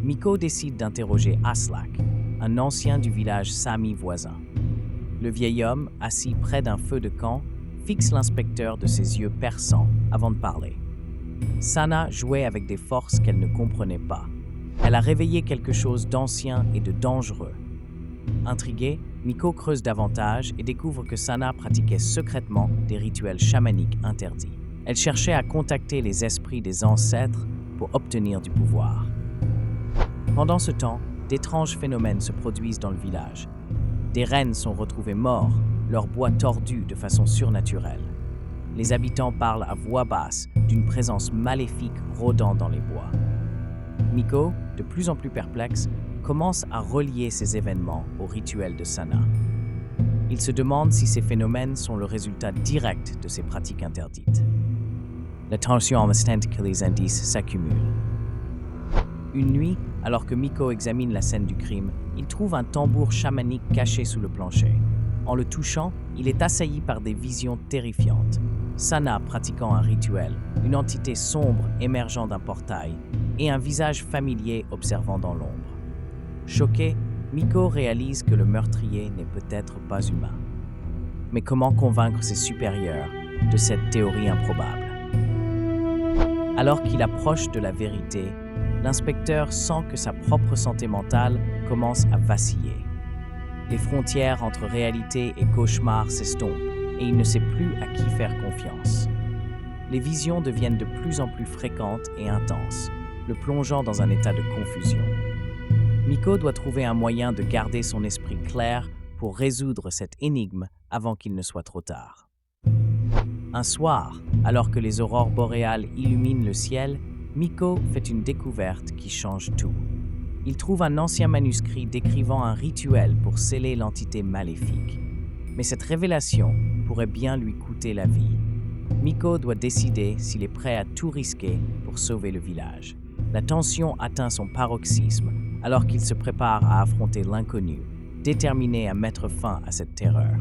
Miko décide d'interroger Aslak, un ancien du village Sami voisin. Le vieil homme, assis près d'un feu de camp, fixe l'inspecteur de ses yeux perçants avant de parler. Sana jouait avec des forces qu'elle ne comprenait pas. Elle a réveillé quelque chose d'ancien et de dangereux. Intriguée, Miko creuse davantage et découvre que Sana pratiquait secrètement des rituels chamaniques interdits. Elle cherchait à contacter les esprits des ancêtres pour obtenir du pouvoir. Pendant ce temps, d'étranges phénomènes se produisent dans le village. Des rennes sont retrouvés morts, leurs bois tordus de façon surnaturelle. Les habitants parlent à voix basse d'une présence maléfique rôdant dans les bois. Miko, de plus en plus perplexe, commence à relier ces événements au rituel de Sana. Il se demande si ces phénomènes sont le résultat direct de ces pratiques interdites. La tension insistante que les indices s'accumulent. Une nuit, alors que Miko examine la scène du crime, il trouve un tambour chamanique caché sous le plancher. En le touchant, il est assailli par des visions terrifiantes. Sana pratiquant un rituel, une entité sombre émergeant d'un portail et un visage familier observant dans l'ombre. Choqué, Miko réalise que le meurtrier n'est peut-être pas humain. Mais comment convaincre ses supérieurs de cette théorie improbable? Alors qu'il approche de la vérité, l'inspecteur sent que sa propre santé mentale commence à vaciller. Les frontières entre réalité et cauchemar s'estompent et il ne sait plus à qui faire confiance. Les visions deviennent de plus en plus fréquentes et intenses, le plongeant dans un état de confusion. Miko doit trouver un moyen de garder son esprit clair pour résoudre cette énigme avant qu'il ne soit trop tard. Un soir, alors que les aurores boréales illuminent le ciel, Miko fait une découverte qui change tout. Il trouve un ancien manuscrit décrivant un rituel pour sceller l'entité maléfique. Mais cette révélation pourrait bien lui coûter la vie. Miko doit décider s'il est prêt à tout risquer pour sauver le village. La tension atteint son paroxysme alors qu'il se prépare à affronter l'inconnu, déterminé à mettre fin à cette terreur.